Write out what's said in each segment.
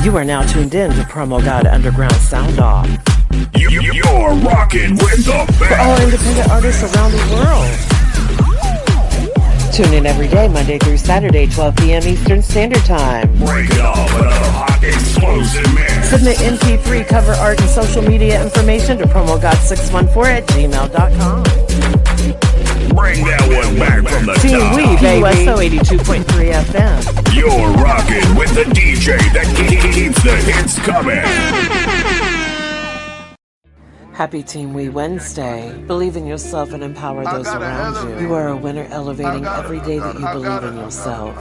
You are now tuned in to PromoGod Underground Sound Off. You're rocking with the best. For all independent artists around the world. Tune in every day, Monday through Saturday, 12 p.m. Eastern Standard Time. Break it off with a hot explosive mix. Submit MP3 cover art and social media information to PromoGod614@gmail.com. Bring that one back from the TeamWE, top. baby. USO 82.3 FM. You're rocking with the DJ that keeps the hits coming. Happy TeamWE Wednesday. Believe in yourself and empower those around you. You are a winner, elevating every day that you believe in yourself.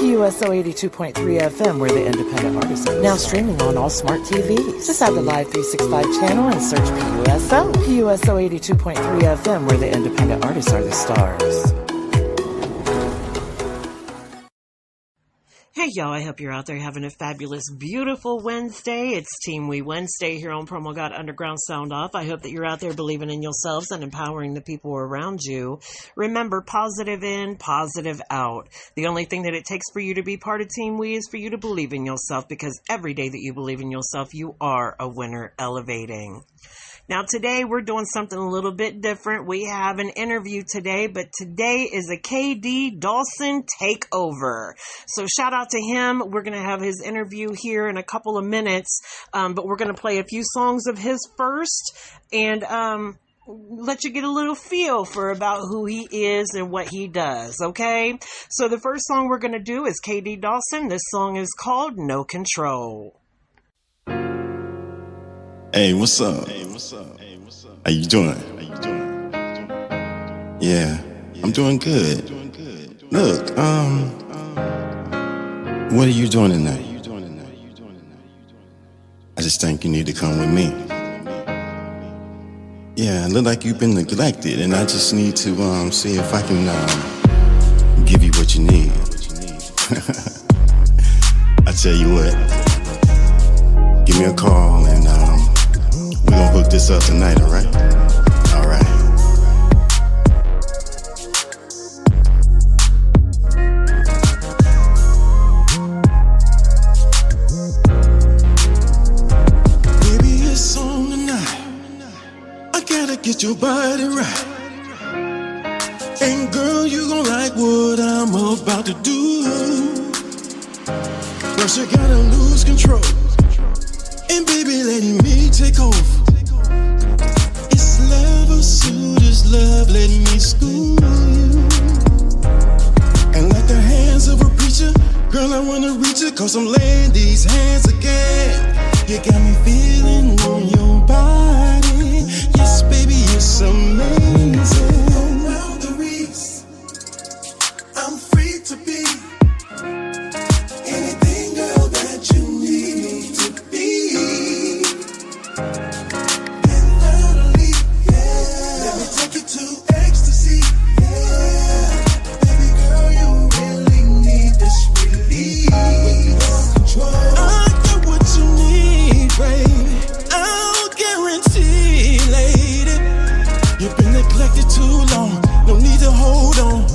USO 82.3 FM, where the independent artists are now streaming on all smart TVs. Just add the Live 365 channel and search PUSO. PUSO 82.3 FM, where the independent artists are the stars. Hey y'all, I hope you're out there having a fabulous, beautiful Wednesday. It's TeamWE Wednesday here on PromoGod Underground Sound Off. I hope that you're out there believing in yourselves and empowering the people around you. Remember, positive in, positive out. The only thing that it takes for you to be part of TeamWE is for you to believe in yourself, because every day that you believe in yourself, you are a winner elevating. Now today we're doing something a little bit different. We have an interview today, but today is a KD Dawson takeover. So shout out to him. We're going to have his interview here in a couple of minutes, but we're going to play a few songs of his first and let you get a little feel for about who he is and what he does, okay? So the first song we're going to do is KD Dawson. This song is called No Control. Hey, what's up? How you doing? Yeah, I'm doing good. Look, what are you doing tonight? I just think you need to come with me. Yeah, it look like you've been neglected, and I just need to see if I can give you what you need. I tell you what, give me a call and we're gonna hook this up tonight, alright? Alright. Baby, it's on tonight. I gotta get your body right. And girl, you gon' like what I'm about to do. First you gotta lose control. And baby, let me take over. It's levels to this love, let me school you. And like the hands of a preacher, girl, I wanna reach it, cause I'm laying these hands again. You got me feeling on your body. Yes, baby, it's amazing. No boundaries, I'm free to be anything, girl, that you need me to be. And finally, yeah, let me take you to ecstasy. Yeah, baby girl, you really need this relief. Control. I got what you need, baby. I'll guarantee, lady. You've been neglected too long. No need to hold on.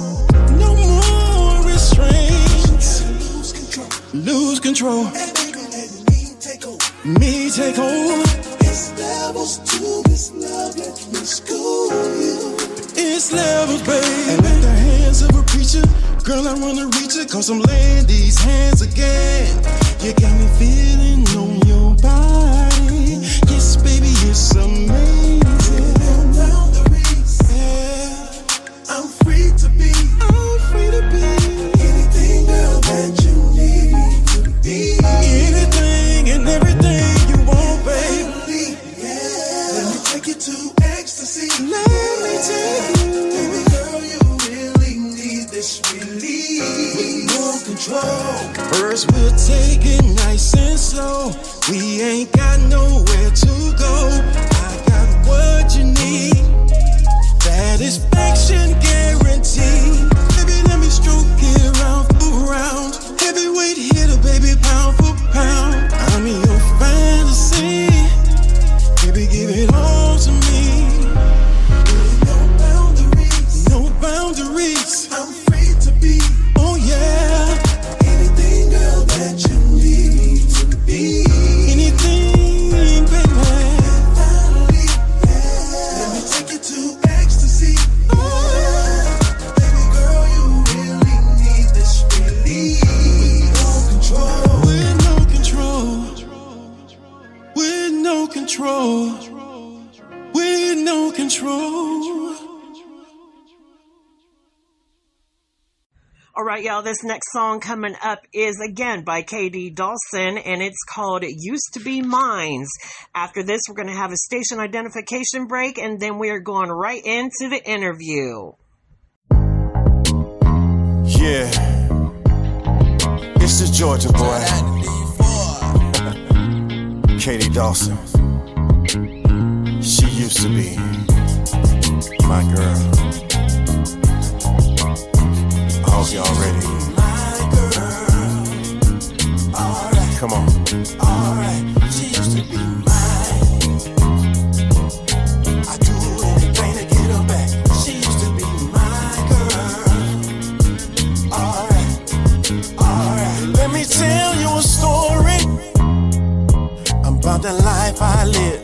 No more restraints. Lose control. Lose control. And baby, let me take over. Me take over. It's levels to this love, let me school you. It's levels, baby. And like the hands of a preacher, girl, I wanna reach it, cause I'm laying these hands again. You got me feeling on your body. Yes, baby, it's amazing. No boundaries. Yeah, I'm free to be. I'm free to be anything, girl, that you need me to be. Anything and everything you want, baby. Yeah, let me take you to ecstasy. Let me take you. Baby girl, you really need this relief. With no control. First we'll take it nice and slow. We ain't got nowhere to go. I got what you need. Satisfaction guaranteed. Baby, let me stroke it round for round. Heavyweight hitter, baby, pound for pound. I'm in your fantasy. Baby, give it all to me. No boundaries. No boundaries. I'm free to be. Oh yeah. it to ecstasy. Baby girl, you really need this relief. With no control. With no control. With no control. All right, y'all, this next song coming up is, again, by KD Dawson, and it's called Used to Be Mines. After this, we're going to have a station identification break, and then we are going right into the interview. Yeah, it's the Georgia boy, KD Dawson. She used to be my girl. I hope y'all ready. My girl. Alright. Come on. Alright. She used to be mine. I do anything to get her back. She used to be my girl. Alright. Alright. Let me tell you a story about the life I live.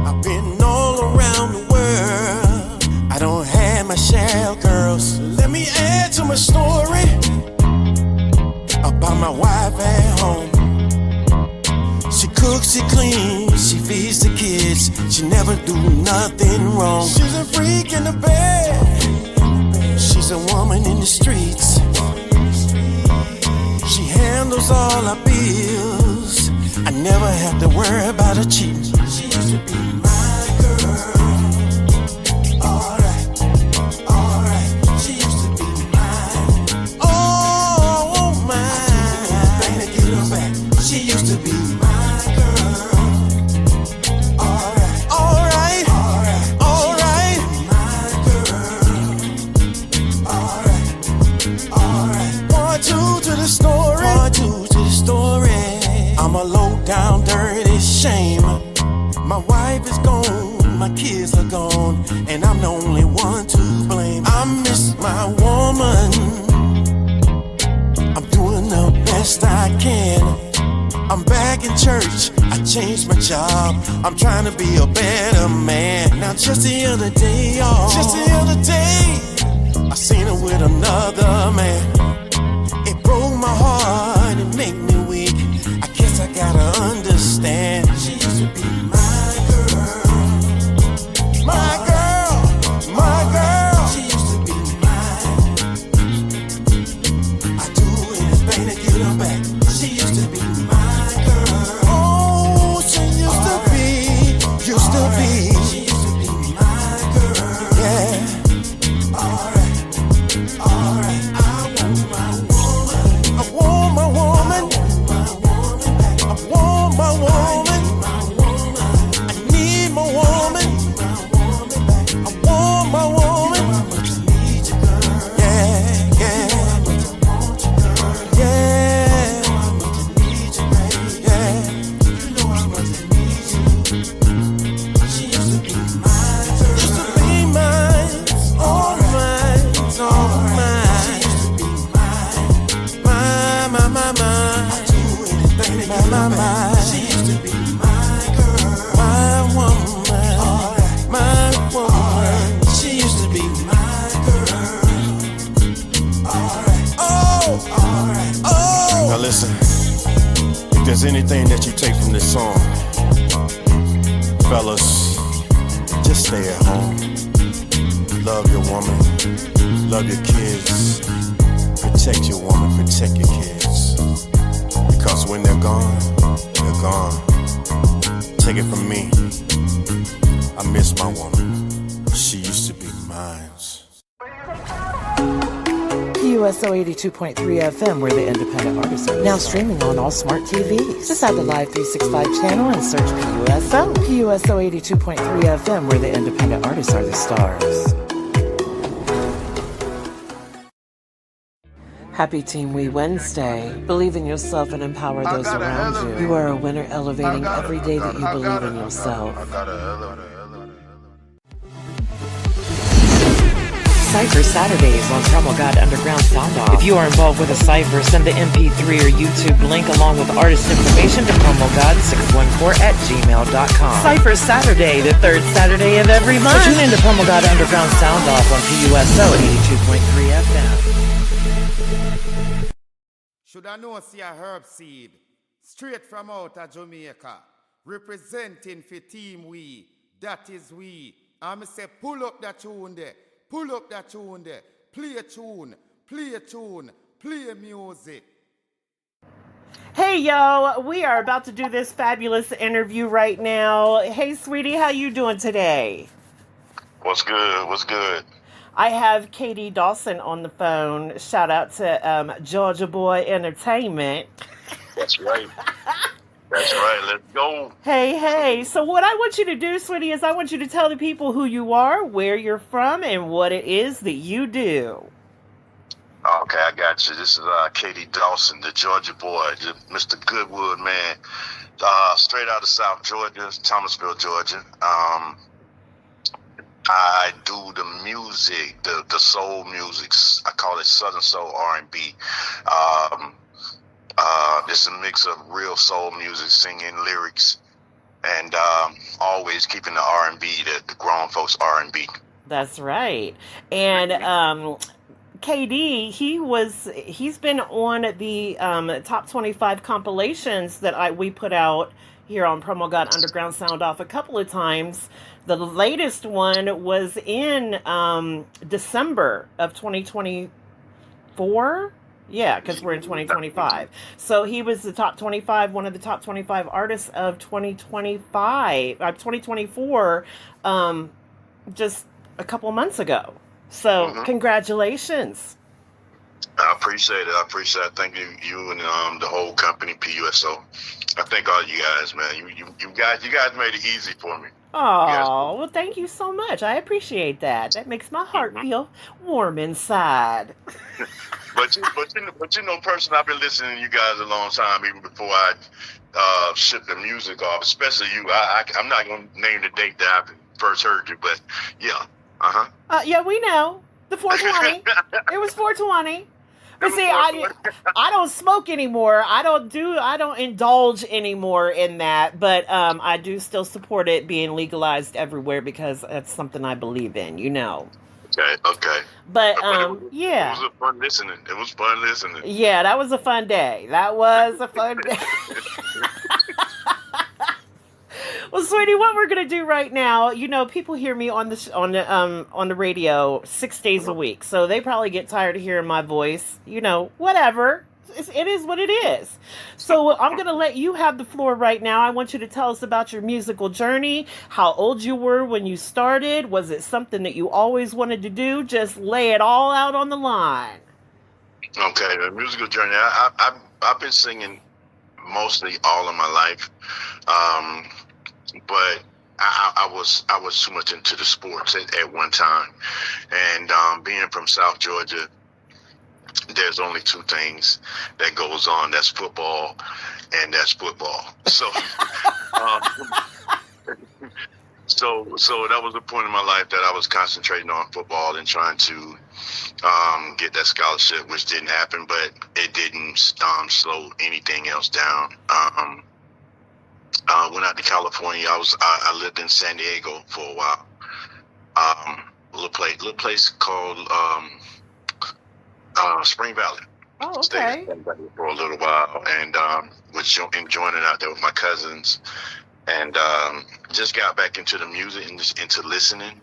I've been all around the world. I don't have my share of girls. Let me add to my story about my wife at home. She cooks, she cleans, she feeds the kids. She never do nothing wrong. She's a freak in the bed. She's a woman in the streets. She handles all our bills. I never have to worry about her cheating. She used to be my girl. Alright. Alright. She used to be mine. Oh, mine. Anything to get her back. She used to be my girl. Alright. Alright. Alright. Alright. My girl. Alright. Alright. Part two to the story. Part two to the story. I'm a low down dirty shame. My wife is gone, my kids are gone, and I'm the only one to blame. I miss my woman. I'm doing the best I can. I'm back in church, I changed my job. I'm trying to be a better man. Now just the other day, y'all, just the other day, I seen her with another man. It broke my heart, it made me weak. I guess I gotta understand. She used to be my girl. My girl, my girl. She used to be mine. I do anything to get her back. She used to be my girl. Oh, she used to be, used to be. She used to be my girl. Yeah. Alright. Alright. I want my woman. I want my woman. My woman back. I want my woman. My woman. I need my woman. My woman back. I want my woman. How much I need you, girl. Yeah, yeah, How much I want you, girl. yeah, How much I need you, baby. yeah. You know how much I need you. She used to be my girl. Used to be mine, all mine, all mine. She used to be mine. My, I do anything to get her back. She used to be my girl. my woman, Alright. my woman. She used to be my girl. Alright. Oh, Alright. oh. Now listen, if there's anything that you take from this song, fellas, just stay at home. Love your woman, love your kids, protect your woman, protect your kids. Because when they're gone, they're gone. Take it from me, I miss my woman. She used to be mine. PUSO 82.3 FM, where the independent artists are now streaming on all smart TVs. Just add the Live 365 channel and search PUSO. PUSO 82.3 FM, where the independent artists are the stars. Happy TeamWE Wednesday. Believe in yourself and empower those around you. You are a winner, elevating every day that you believe in yourself. Cypher Saturdays on PromoGod Underground Sound Off. If you are involved with a cipher, send the MP3 or YouTube link along with artist information to PromoGod614@gmail.com. Cypher Saturday, the third Saturday of every month. So tune in to PromoGod Underground Sound Off on PUSO 82.3 FM. Should I know see a herb seed straight from out of Jamaica, representing for TeamWE, that is we. I'm say pull up that tune there, pull up that tune there, play a tune, play a tune, play music. Hey, yo, we are about to do this fabulous interview right now. Hey, sweetie, how you doing today? What's good? What's good? I have Katie Dawson on the phone. Shout out to Georgia Boy Entertainment. That's right. That's right. Let's go. Hey. So what I want you to do, sweetie, is I want you to tell the people who you are, where you're from, and what it is that you do. Okay, I got you. This is Katie Dawson, the Georgia boy, Mr. Goodwood, man. Straight out of South Georgia, Thomasville, Georgia. I do the music, the soul music. I call it Southern Soul R&B. It's a mix of real soul music, singing lyrics, and always keeping the R&B, the grown folks R&B. That's right. And KD, he's been on the top 25 compilations that we put out here on PromoGod Underground Sound Off a couple of times. The latest one was in December of 2024. Yeah, because we're in 2025. So he was the top 25, one of the top 25 artists of 2024, just a couple months ago. So congratulations. I appreciate it. Thank you and the whole company, PUSO. I thank all you guys, man. You guys made it easy for me. Oh, well, thank you so much. I appreciate that. That makes my heart feel warm inside. But you know, personally, I've been listening to you guys a long time, even before I ship the music off. Especially you. I'm not gonna name the date that I first heard you, but yeah. Yeah, we know the 420. It was 420. But see, I don't smoke anymore. I don't indulge anymore in that. But I do still support it being legalized everywhere because that's something I believe in. You know. Okay. But yeah. It was fun listening. Yeah, that was a fun day. Well, sweetie, what we're gonna do right now, you know, people hear me on the radio 6 days a week, so they probably get tired of hearing my voice. You know, whatever. It is what it is. So I'm gonna let you have the floor right now. I want you to tell us about your musical journey, how old you were when you started. Was it something that you always wanted to do? Just lay it all out on the line. Okay, the musical journey. I've been singing mostly all of my life. But I was too much into the sports at one time, and being from South Georgia, there's only two things that goes on. That's football, and that's football. So, so that was the point in my life that I was concentrating on football and trying to get that scholarship, which didn't happen, but it didn't slow anything else down. Went out to California. I lived in San Diego for a while. Little place called Spring Valley. Oh, okay. Stayed in Spring Valley for a little while, and was enjoying it out there with my cousins, and just got back into the music and just into listening.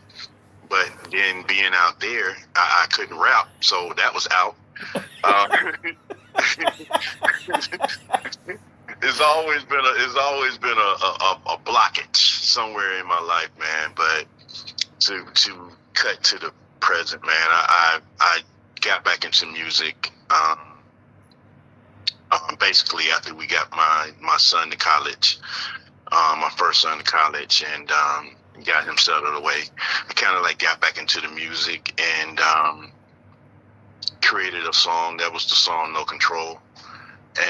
But then being out there, I couldn't rap, so that was out. It's always been a blockage somewhere in my life, man. But to cut to the present, man, I got back into music basically after we got my son to college, my first son to college, and got him settled away. I kind of got back into the music and created a song that was the song "No Control,"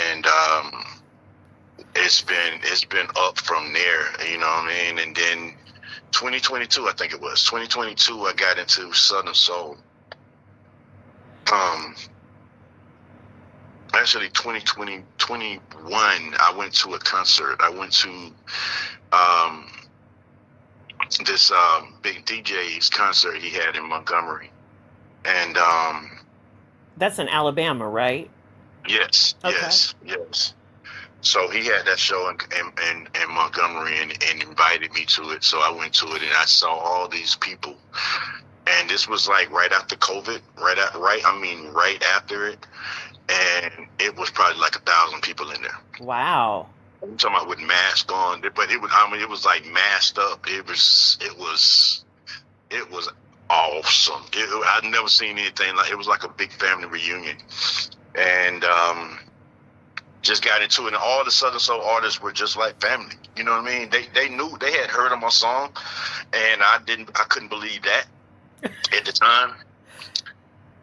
and it's been up from there, you know what I mean? And then 2022, I think it was 2022, I got into Southern Soul, actually 2021, I went to a concert. I went to this big DJ's concert he had in Montgomery. And That's in Alabama, right? yes, Okay. yes. So he had that show in Montgomery and invited me to it. So I went to it and I saw all these people. And this was like right after COVID, right after it. And it was probably like 1,000 people in there. Wow. I'm talking about with masks on, but it was like masked up. It was awesome. I'd never seen anything like. It was like a big family reunion, and just got into it. And all the Southern Soul artists were just like family. You know what I mean? They knew, they had heard of my song, and I couldn't believe that at the time.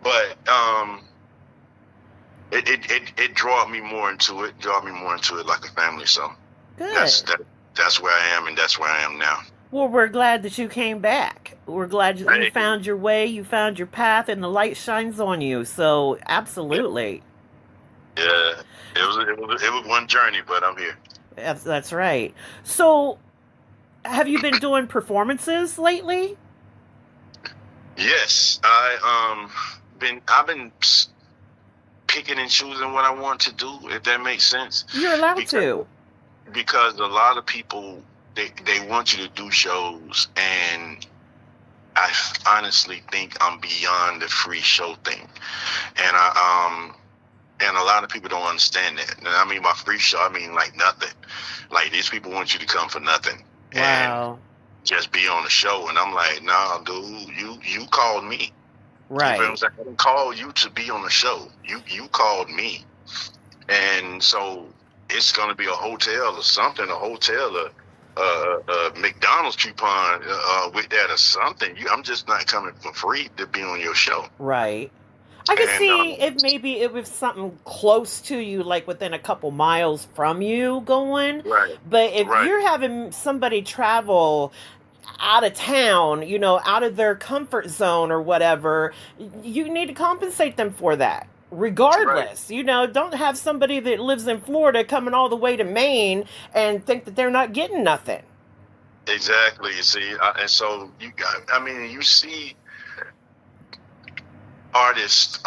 But it drawed me more into it. Like a family. So Good. that's where I am, and that's where I am now. Well, we're glad that you came back. We're glad you found your way, you found your path, and the light shines on you. So, absolutely. Yeah, it was one journey, but I'm here. That's right. So, have you been doing performances lately? Yes, I've been picking and choosing what I want to do, if that makes sense. You're allowed to. Because a lot of people, they want you to do shows, and I honestly think I'm beyond the free show thing, and and a lot of people don't understand that. And I mean by free show, I mean like nothing. Like these people want you to come for nothing, Wow. and just be on the show. And I'm like, nah, dude, you called me. Right. You know what I'm saying? I didn't call you to be on the show. You called me, and so it's gonna be a hotel or something, McDonald's coupon with that or something. I'm just not coming for free to be on your show. Right. I could And, see if maybe it was something close to you, like within a couple miles from you going. Right. But if Right. you're having somebody travel out of town, out of their comfort zone or whatever, you need to compensate them for that. Regardless, don't have somebody that lives in Florida coming all the way to Maine and think that they're not getting nothing. Exactly. You see, and so you see artists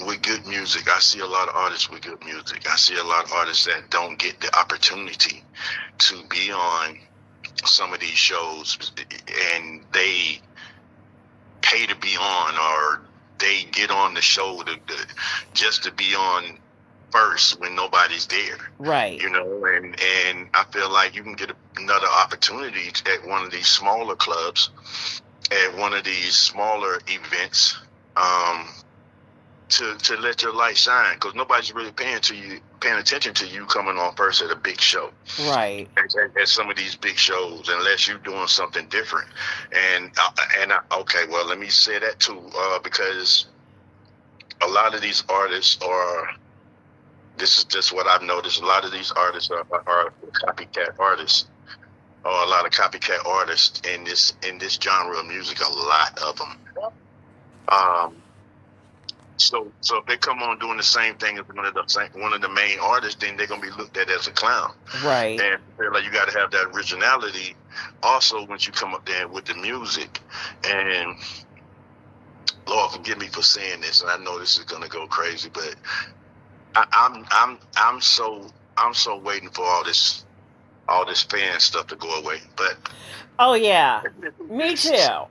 with good music. I see a lot of artists with good music. I see a lot of artists that don't get the opportunity to be on some of these shows, and they pay to be on, or they get on the show just to be on first when nobody's there. Right. And I feel like you can get another opportunity at one of these smaller clubs, at one of these smaller events, to let your light shine, because nobody's really paying attention to you coming on first at a big show. Right. At some of these big shows, unless you're doing something different. Okay, well, let me say that too, because a lot of these artists this is just what I've noticed, a lot of these artists are copycat artists, or a lot of copycat artists in this genre of music, a lot of them. So if they come on doing the same thing as one of the main artists, then they're gonna be looked at as a clown. Right. And I feel like you got to have that originality also once you come up there with the music. And Lord, forgive me for saying this, and I know this is gonna go crazy, but I'm so waiting for all this fan stuff to go away. But oh yeah, me too.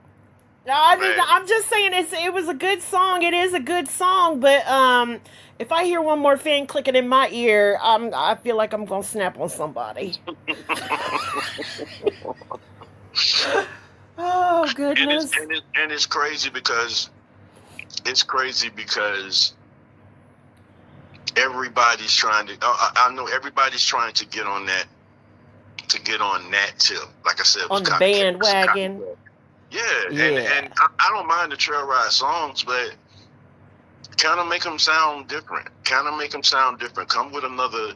I mean, Man. I'm just saying it was a good song. It is a good song, but if I hear one more fan clicking in my ear, I feel like I'm gonna snap on somebody. Oh goodness! And it's crazy because everybody's trying to. I know everybody's trying to get on that tip. Like I said, On the bandwagon. Yeah. And I don't mind the trail ride songs, but kind of make them sound different. Come with another.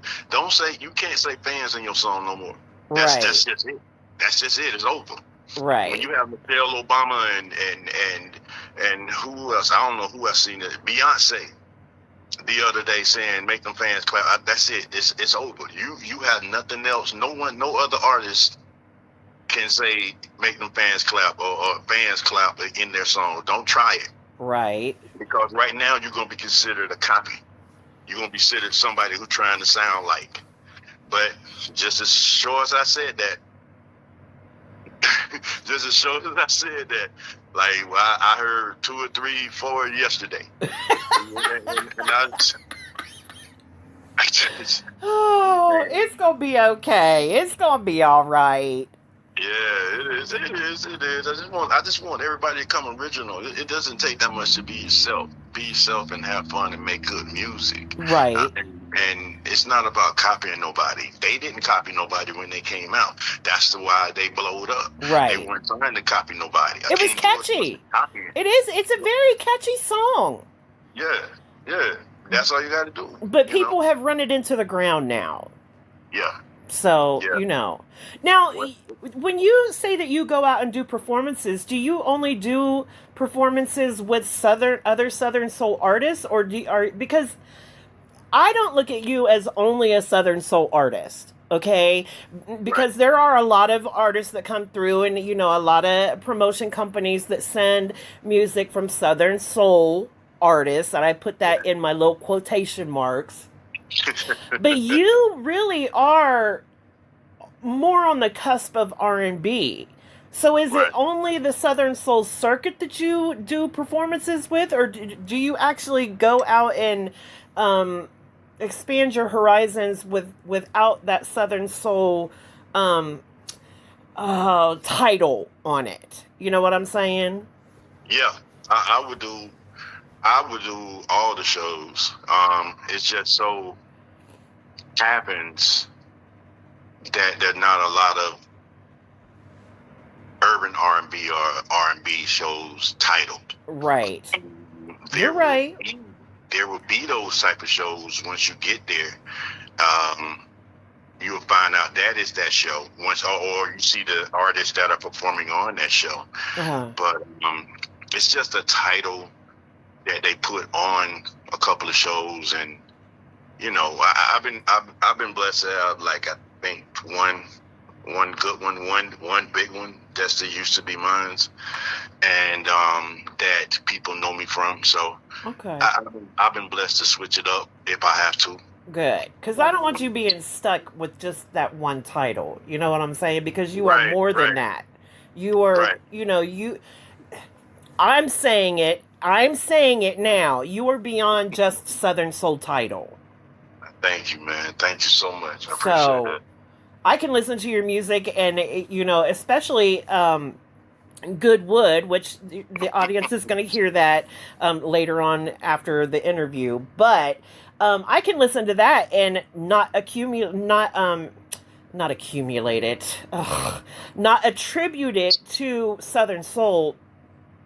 You can't say fans in your song no more. That's just it. It's over. Right. When you have Michelle Obama and And who else? I don't know who else seen it. Beyonce the other day saying, "Make them fans clap." That's it. It's over. You have nothing else. No other artist can say, "Make them fans clap," or fans clap in their song. Don't try it. Right. Because right now you're gonna be considered a copy. You're gonna be considered somebody who's trying to sound like. But just as sure as I said that, like, well, I heard 2 or 3, 4 yesterday. and I just, Oh, it's gonna be okay. It's gonna be all right. yeah, it is. I just want everybody to come original. It doesn't take that much to be yourself. Be yourself and have fun and make good music. Right. And it's not about copying nobody. They didn't copy nobody when they came out. That's why they blowed up. Right. They weren't trying to copy nobody. It was catchy. It is. It's a very catchy song. Yeah. That's all you got to do. But people have run it into the ground now. Yeah. So, Yeah. Now, when you say that you go out and do performances, do you only do performances with other Southern Soul artists, or because I don't look at you as only a Southern Soul artist, okay? Because there are a lot of artists that come through, and a lot of promotion companies that send music from Southern Soul artists, and I put that in my little quotation marks. But you really are more on the cusp of R&B. So is it only the Southern Soul circuit that you do performances with, or do you actually go out and expand your horizons without that Southern Soul title on it? You know what I'm saying? Yeah, I would do all the shows. It's just so happens that there's not a lot of urban R&B or R&B shows titled. Right. You're right. There will be those type of shows. Once you get there, you'll find out that is that show. Or you see the artists that are performing on that show. Uh-huh. But it's just a title that they put on a couple of shows, and I've been blessed to have, like, I think one good one big one that's the used to be mine's, and that people know me from. So okay, I've been blessed to switch it up if I have to. Good, because I don't want you being stuck with just that one title. You know what I'm saying? Because you are more than that. You are, I'm saying it now. You are beyond just Southern Soul title. Thank you, man. Thank you so much. I appreciate it. I can listen to your music, and especially Goodwood, which the audience is going to hear that later on after the interview. But I can listen to that and not attribute it to Southern Soul.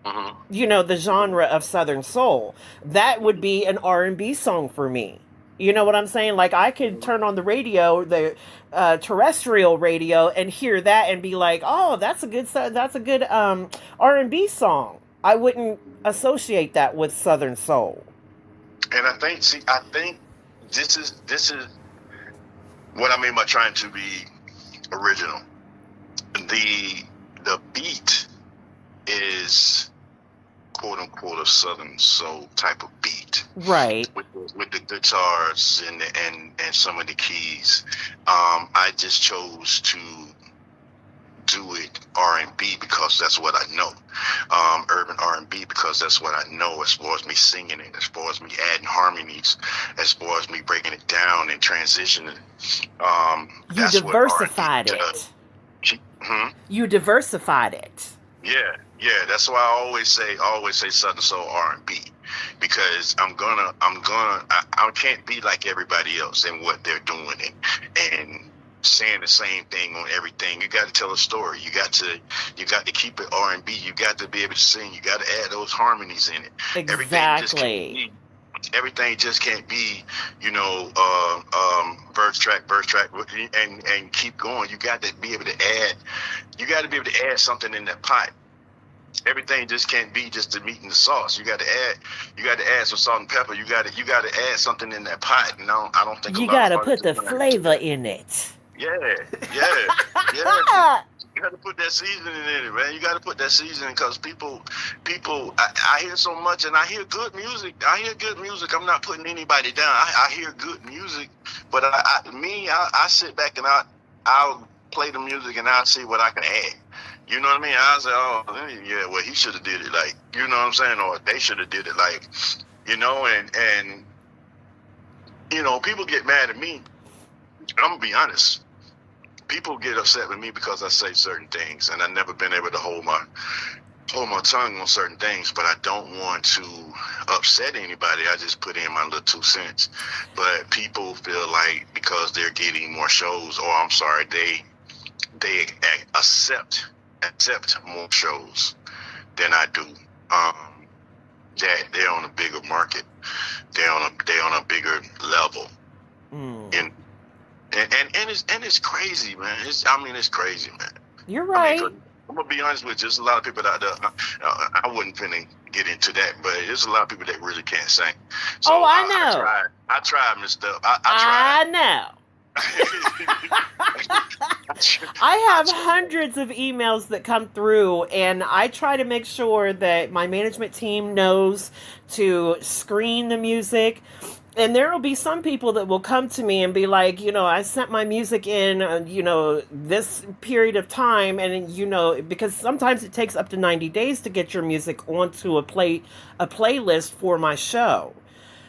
Mm-hmm. The genre of Southern Soul. That would be an R&B song for me. You know what I'm saying? Like, I could turn on the radio, the terrestrial radio, and hear that and be like, "Oh, that's a good R&B song." I wouldn't associate that with Southern Soul. And I think this is what I mean by trying to be original. The beat is quote unquote a Southern Soul type of beat, right? With the guitars and some of the keys. I just chose to do it R&B because that's what I know. Urban R&B because that's what I know, as far as me singing it, as far as me adding harmonies, as far as me breaking it down and transitioning. You diversified it. You diversified it. Yeah, that's why I always say Southern Soul R&B, because I can't be like everybody else in what they're doing and saying the same thing on everything. You got to tell a story. You got to keep it R&B. You got to be able to sing. You got to add those harmonies in it. Exactly. Everything just can't be, verse track, and keep going. You got to be able to add. You got to be able to add something in that pot everything just can't be just the meat and the sauce. You got to add some salt and pepper. You got to add something in that pot. And I don't think You a lot got to of put artists the are gonna do flavor that. in it. Yeah. You got to put that seasoning in it, man. You got to put that seasoning because people, I hear so much, and I hear good music. I'm not putting anybody down. I hear good music, but I sit back and I'll play the music and I'll see what I can add. You know what I mean? I'll say, oh, yeah, well, he should have did it like, you know what I'm saying? Or they should have did it like, you know, and you know, people get mad at me. I'm going to be honest. People get upset with me because I say certain things, and I've never been able to hold my tongue on certain things, but I don't want to upset anybody. I just put in my little 2 cents. But people feel like because they're getting more shows, or I'm sorry, they accept more shows than I do. That they're on a bigger market. They're on a bigger level. And it's crazy, man. It's crazy, man. You're right. I'm gonna be honest with you. There's a lot of people out there. I wouldn't finna get into that, but there's a lot of people that really can't sing. So I know. I tried, Mr. I tried. I know. I have hundreds of emails that come through, and I try to make sure that my management team knows to screen the music. And there will be some people that will come to me and be like, you know, I sent my music in, you know, this period of time. And, you know, because sometimes it takes up to 90 days to get your music onto a playlist for my show.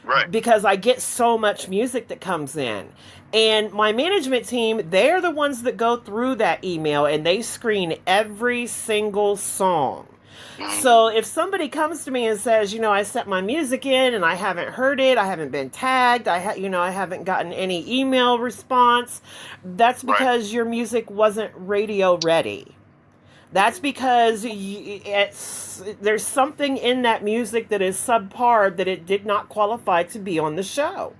Right. Because I get so much music that comes in. And my management team, they're the ones that go through that email and they screen every single song. So if somebody comes to me and says, you know, I sent my music in and I haven't heard it, I haven't been tagged, I haven't gotten any email response, that's because your music wasn't radio ready. That's because there's something in that music that is subpar that it did not qualify to be on the show.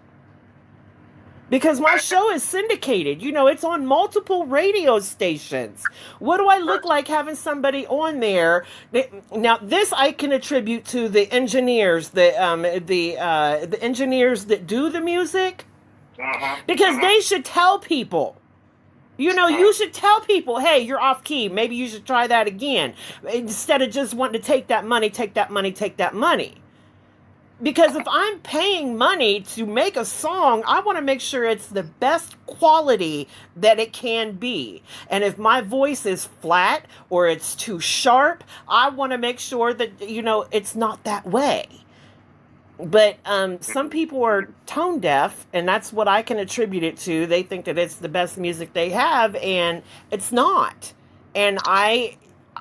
Because my show is syndicated. You know, it's on multiple radio stations. What do I look like having somebody on there? Now, this I can attribute to the engineers, the engineers that do the music. Because they should tell people. You know, you should tell people, hey, you're off key. Maybe you should try that again. Instead of just wanting to take that money. Because if I'm paying money to make a song, I want to make sure it's the best quality that it can be. And if my voice is flat or it's too sharp, I want to make sure that, you know, it's not that way. But some people are tone deaf, and that's what I can attribute it to. They think that it's the best music they have, and it's not. And I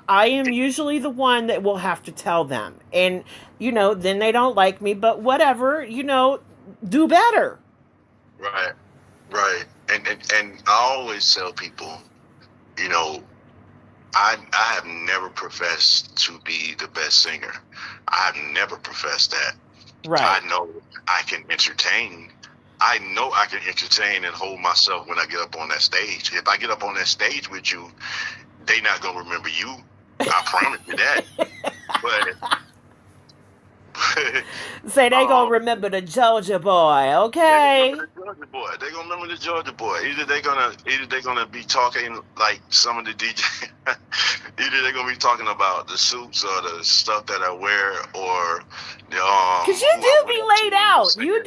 am usually the one that will have to tell them. And, you know, then they don't like me, but whatever, you know, do better. Right. And I always tell people, you know, I have never professed to be the best singer. I have never professed that. Right. I know I can entertain. I know I can entertain and hold myself when I get up on that stage. If I get up on that stage with you, they not going to remember you. I promise you that. But say they gonna remember the Georgia boy, okay? They gonna remember the Georgia boy. Either they gonna be talking like some of the DJ. Either they gonna be talking about the suits or the stuff that I wear, or because you do be laid out. You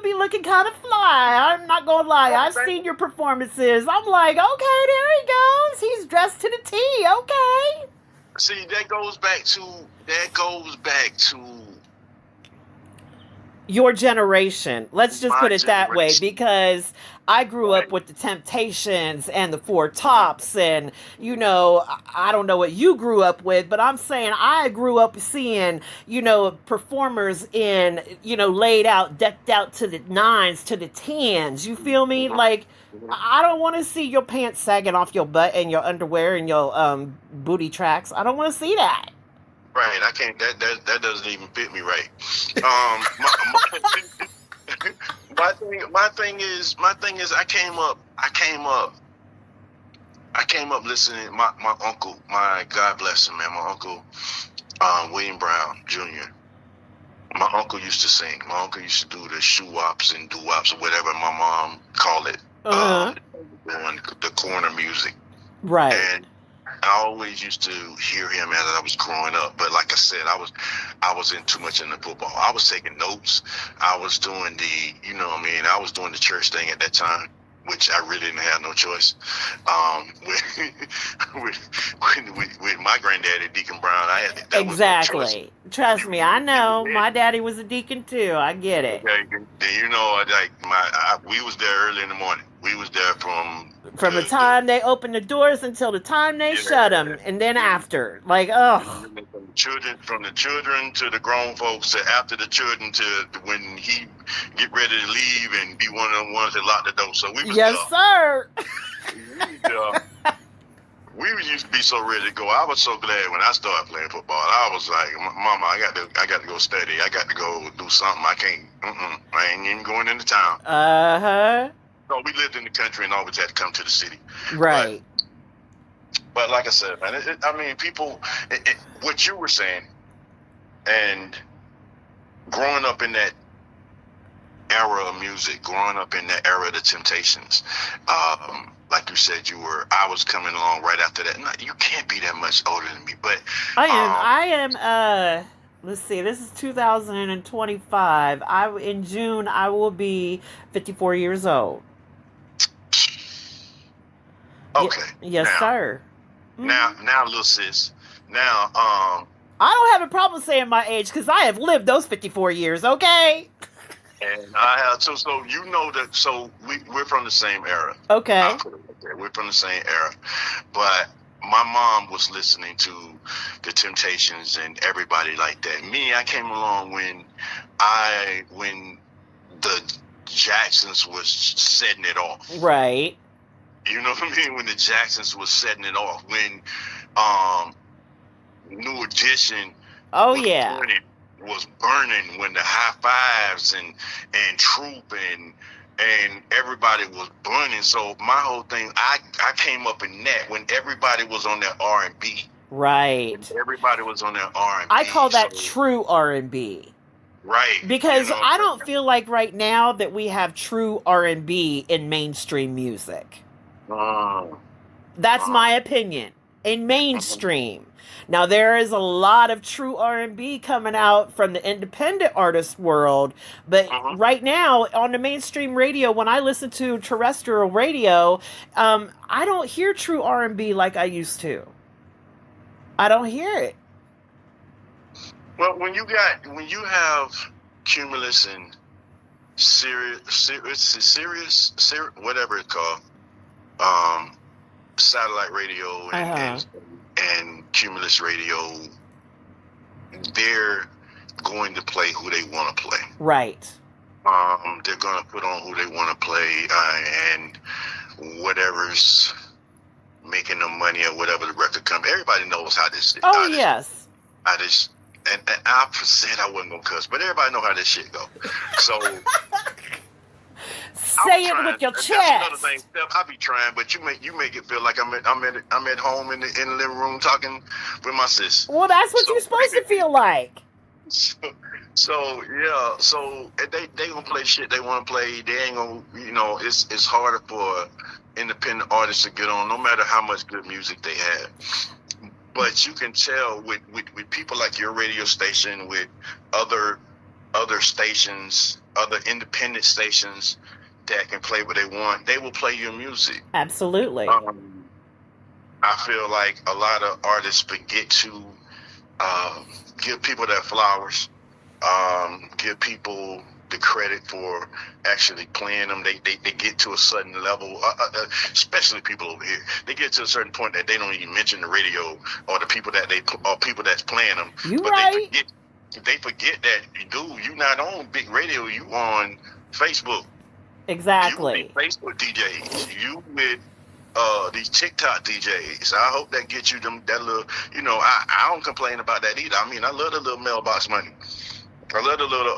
be looking kind of fly. I'm not gonna lie. I've seen your performances. I'm like, okay, there he goes. He's dressed to the T. Okay. See, that goes back to your generation. Let's just put it that way, because I grew up with the Temptations and the Four Tops, and, you know, I don't know what you grew up with, but I'm saying I grew up seeing, you know, performers in, you know, laid out, decked out to the 9s, to the 10s. You feel me? Like, I don't want to see your pants sagging off your butt and your underwear and your booty tracks. I don't want to see that. Right, I can't. That doesn't even fit me right. My thing is, I came up I came up listening. My uncle, my God bless him, man. My uncle, William Brown Jr. My uncle used to sing. My uncle used to do the shoo-wops and doo-wops or whatever my mom called it. Doing the corner music. Right. And I always used to hear him as I was growing up. But like I said, I was in too much in the football. I was taking notes. I was doing I was doing the church thing at that time, which I really didn't have no choice. With my granddaddy, Deacon Brown, I had that Exactly. was no choice. Trust me, I know. My daddy was a deacon too. I get it. Okay, we was there early in the morning. We was there from the time they opened the doors until the time they shut them, and then after, from the children to the grown folks, to after the children to when he get ready to leave and be one of the ones that lock the door. So we was sir. We used to be so ready to go. I was so glad when I started playing football. I was like, Mama, I got to go study. I got to go do something. I can't. I ain't even going into town. So we lived in the country and always had to come to the city. Right. But like I said, man, people, what you were saying, and growing up in that era of music, growing up in that era of the Temptations, like you said, I was coming along right after that. No, you can't be that much older than me, but I am. Let's see. This is 2025. In June I will be 54 years old. Okay. Yes, sir. Now, little sis. Now, I don't have a problem saying my age because I have lived those 54 years. Okay. And I have so you know that. So we're from the same era. Okay. We're from the same era, but my mom was listening to the Temptations and everybody like that. Me, I came along when the Jacksons was setting it off. Right. You know what I mean? When the Jacksons was setting it off, when New Edition was burning, when the High Fives and Troop and everybody was burning. So my whole thing, I came up in that when everybody was on their R&B. Right. Everybody was on their R&B. I call that true R&B. Right. Because I don't feel like right now that we have true R&B in mainstream music. That's my opinion. In mainstream. Now, there is a lot of true R&B coming out from the independent artist world, but right now, on the mainstream radio, when I listen to terrestrial radio, I don't hear true R&B like I used to. I don't hear it. Well, when you have Cumulus and Sirius, whatever it's called, satellite radio and Cumulus radio, they're going to play who they want to play. Right. They're going to put on who they want to play, and whatever's making them money or whatever the record comes. Everybody knows how this. Yes. And I said I wasn't gonna cuss, but everybody know how this shit go. So say it with your chest. That's another thing, Steph. I be trying, but you make it feel like I'm at home in the living room talking with my sis. Well, that's what you're supposed to feel like. So they gonna play shit they want to play. They ain't gonna, it's harder for independent artists to get on, no matter how much good music they have. But you can tell with people like your radio station, with other stations, other independent stations that can play what they want, they will play your music. Absolutely. I feel like a lot of artists forget to give people their flowers, give people the credit for actually playing them. They get to a certain level, especially people over here. They get to a certain point that they don't even mention the radio or the people that people that's playing them. They forget that you're not on big radio. You on Facebook. Exactly. You with Facebook DJs. You with these TikTok DJs. I hope that gets you that little. I don't complain about that either. I mean, I love the little mailbox money. I love the little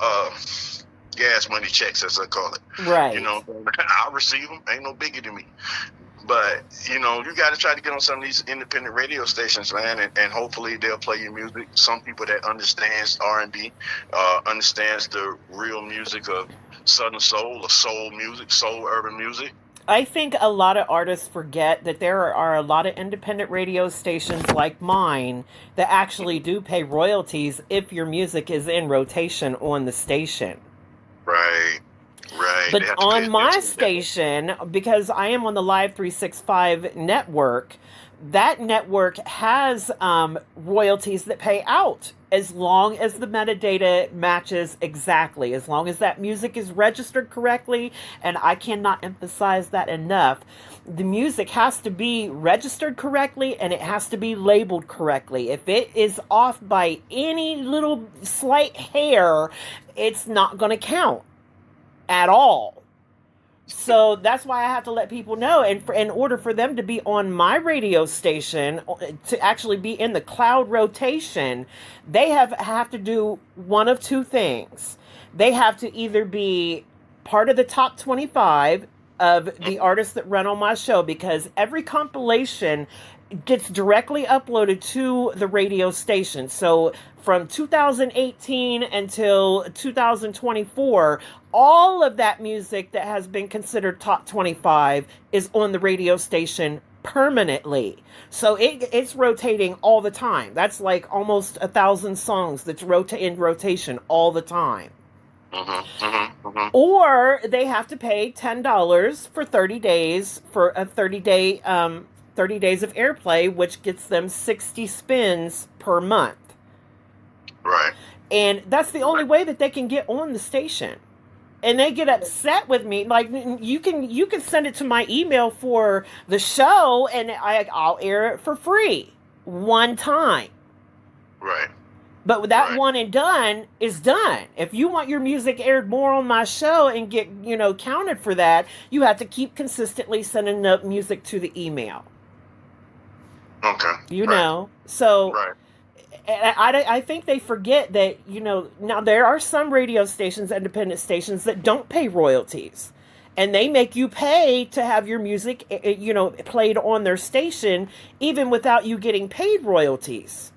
gas money checks, as I call it. Right. I'll receive them. Ain't no biggie to me. But you know, you got to try to get on some of these independent radio stations, man, and hopefully they'll play your music. Some people that understands R&B, understands the real music of Southern soul or soul music, soul urban music. I think a lot of artists forget that there are a lot of independent radio stations like mine that actually do pay royalties if your music is in rotation on the station. Right. But on my station, because I am on the Live 365 network, that network has royalties that pay out as long as the metadata matches exactly, as long as that music is registered correctly, and I cannot emphasize that enough. The music has to be registered correctly, and it has to be labeled correctly. If it is off by any little slight hair, it's not going to count at all. So that's why I have to let people know, and in order for them to be on my radio station, to actually be in the cloud rotation, they have to do one of two things. They have to either be part of the top 25 of the artists that run on my show, because every compilation gets directly uploaded to the radio station. So from 2018 until 2024, all of that music that has been considered top 25 is on the radio station permanently. So it's rotating all the time. That's like almost 1,000 songs that's in rotation all the time. Or they have to pay $10 for 30 days for a 30 days of airplay, which gets them 60 spins per month. Right. And that's the only way that they can get on the station. And they get upset with me. Like, you can send it to my email for the show, and I'll air it for free one time. Right. But that one and done is done. If you want your music aired more on my show and get, counted for that, you have to keep consistently sending the music to the email. Okay. You know. So I think they forget that, now there are some radio stations, independent stations, that don't pay royalties. And they make you pay to have your music, played on their station, even without you getting paid royalties.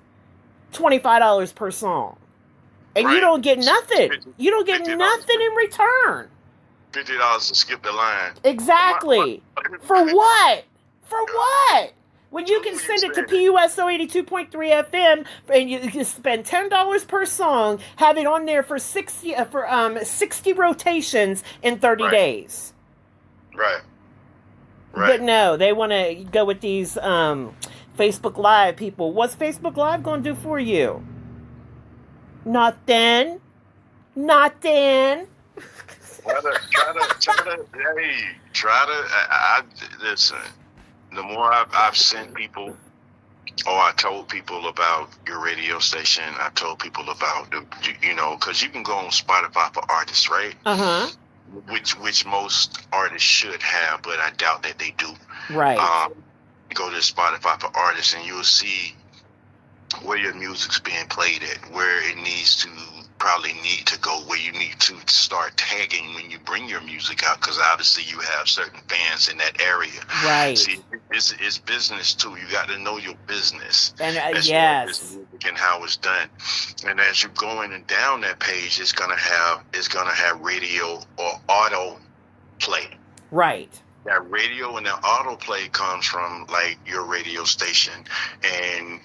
$25 per song. And you don't get nothing. You don't get nothing in return. $50 to skip the line. Exactly. For what? For what? When you can send it to PUSO 82.3 FM and you spend $10 per song, have it on there for 60 rotations in 30 days. Right. But no, they want to go with these Facebook Live people. What's Facebook Live going to do for you? Nothing. Listen. The more I've sent people, or I told people about your radio station, I told people about because you can go on Spotify for artists, right? Which most artists should have, but I doubt that they do. Right. Go to Spotify for artists, and you'll see where your music's being played at, where it probably need to go, where you need to start tagging when you bring your music out, because obviously you have certain fans in that area. Right. See, it's business too. You got to know your business. And yes. And how it's done. And as you're going and down that page, it's gonna have radio or auto play. Right. That radio and that auto play comes from like your radio station and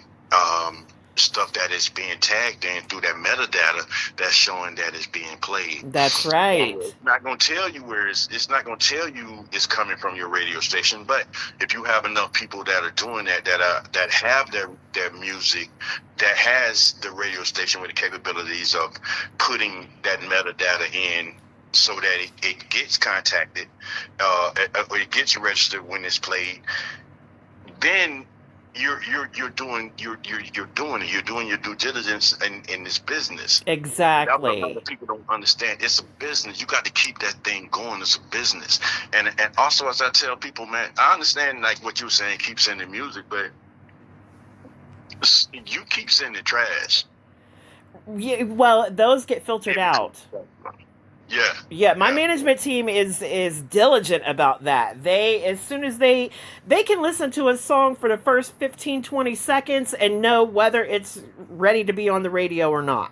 stuff that is being tagged in through that metadata that's showing that it's being played. That's right. It's not going to tell you where it's not going to tell you it's coming from your radio station, but if you have enough people that are doing that have their music that has the radio station with the capabilities of putting that metadata in so that it gets contacted or it gets registered when it's played, then you're doing your due diligence in this business. Exactly. That's what people don't understand. It's a business. You got to keep that thing going. It's a business. And also, as I tell people, man, I understand like what you're saying, keep sending music, but you keep sending trash. Yeah, well, those get filtered out. Yeah. Yeah, my management team is diligent about that. As soon as they can listen to a song for the first 15, 20 seconds and know whether it's ready to be on the radio or not.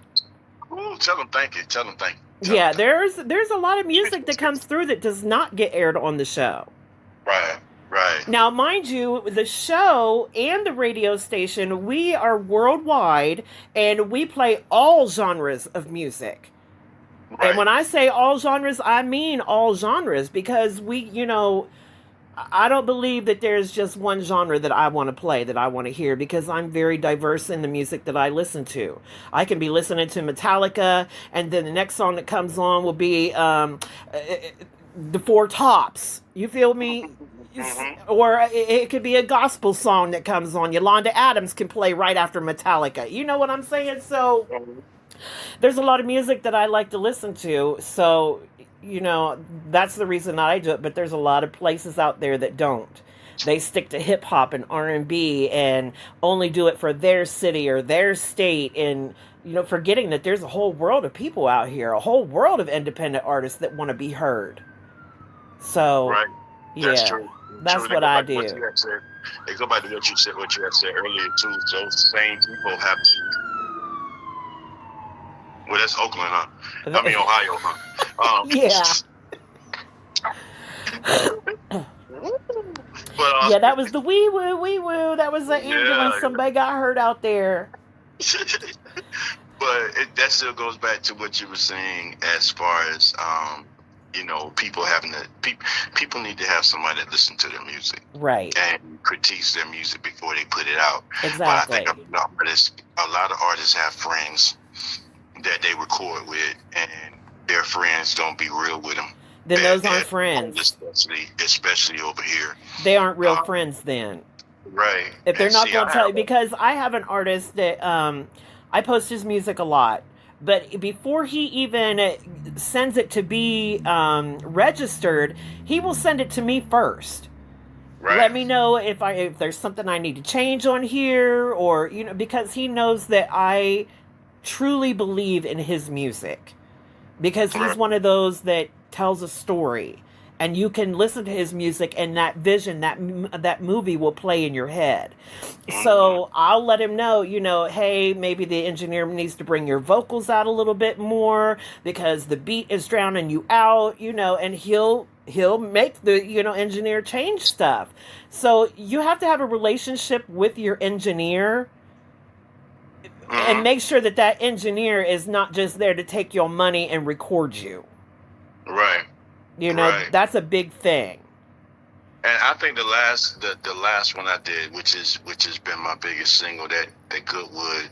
Ooh, tell them thank you. Tell them thank you. Yeah, there's a lot of music that comes through that does not get aired on the show. Right. Now, mind you, the show and the radio station, we are worldwide, and we play all genres of music. Right. And when I say all genres, I mean all genres, because I don't believe that there's just one genre that I want to play, that I want to hear, because I'm very diverse in the music that I listen to. I can be listening to Metallica, and then the next song that comes on will be the Four Tops. You feel me? Or it could be a gospel song that comes on. Yolanda Adams can play right after Metallica. You know what I'm saying? So there's a lot of music that I like to listen to. So, that's the reason I do it. But there's a lot of places out there that don't. They stick to hip hop and R&B and only do it for their city or their state, and forgetting that there's a whole world of people out here, a whole world of independent artists that want to be heard. So, right. That's true. That's what I do. They go back to what you had said earlier too. Those same people have to. Well, that's Oakland, huh? I mean Ohio, huh? Yeah. But, yeah, that was the wee woo. That was the ambulance. Somebody got hurt out there. But that still goes back to what you were saying as far as people need to have somebody that listen to their music, right, and critiques their music before they put it out. Exactly. But I think a lot of artists have friends that they record with, and their friends don't be real with them. Then those aren't friends, especially over here. They aren't real friends then, right? If they're not going to tell you, because I have an artist that I post his music a lot. But before he even sends it to be registered, he will send it to me first. Right. Let me know if there's something I need to change on here, or because he knows that I truly believe in his music, because he's one of those that tells a story, and you can listen to his music, and that vision, that movie will play in your head. So I'll let him know, hey, maybe the engineer needs to bring your vocals out a little bit more because the beat is drowning you out, and he'll make the, engineer change stuff. So you have to have a relationship with your engineer and make sure that engineer is not just there to take your money and record you. Right. That's a big thing. And I think the last one I did, which has been my biggest single, that Goodwood,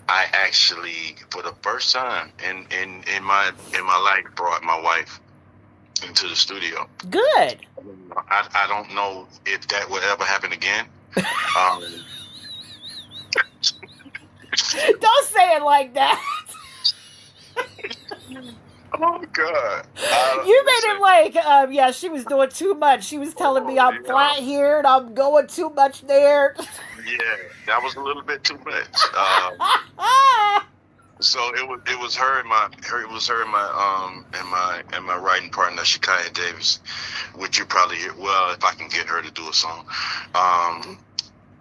I actually, for the first time in my life, brought my wife into the studio. Good. I don't know if that would ever happen again. Don't say it like that. Oh God! You made it like, she was doing too much. She was telling me I'm flat here and I'm going too much there. Yeah, that was a little bit too much. So it was her and my writing partner, Shakaya Davis, which you probably hear. Well, if I can get her to do a song,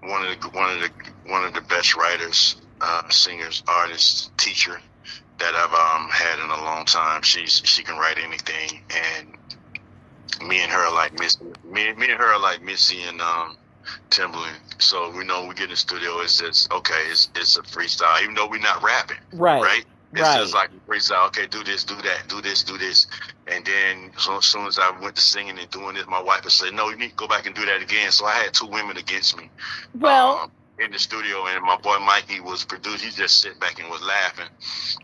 one of the best writers, singers, artists, teacher that I've had in a long time. She can write anything, and me and her are like Missy and Timberland. So we get in the studio, it's just it's a freestyle, even though we're not rapping. Right? It's just like a freestyle. Okay, do this, do that, do this. And then as soon as I went to singing and doing this, my wife would say, no, you need to go back and do that again. So I had two women against me. Well, in the studio, and my boy Mikey was produced. He just sit back and was laughing,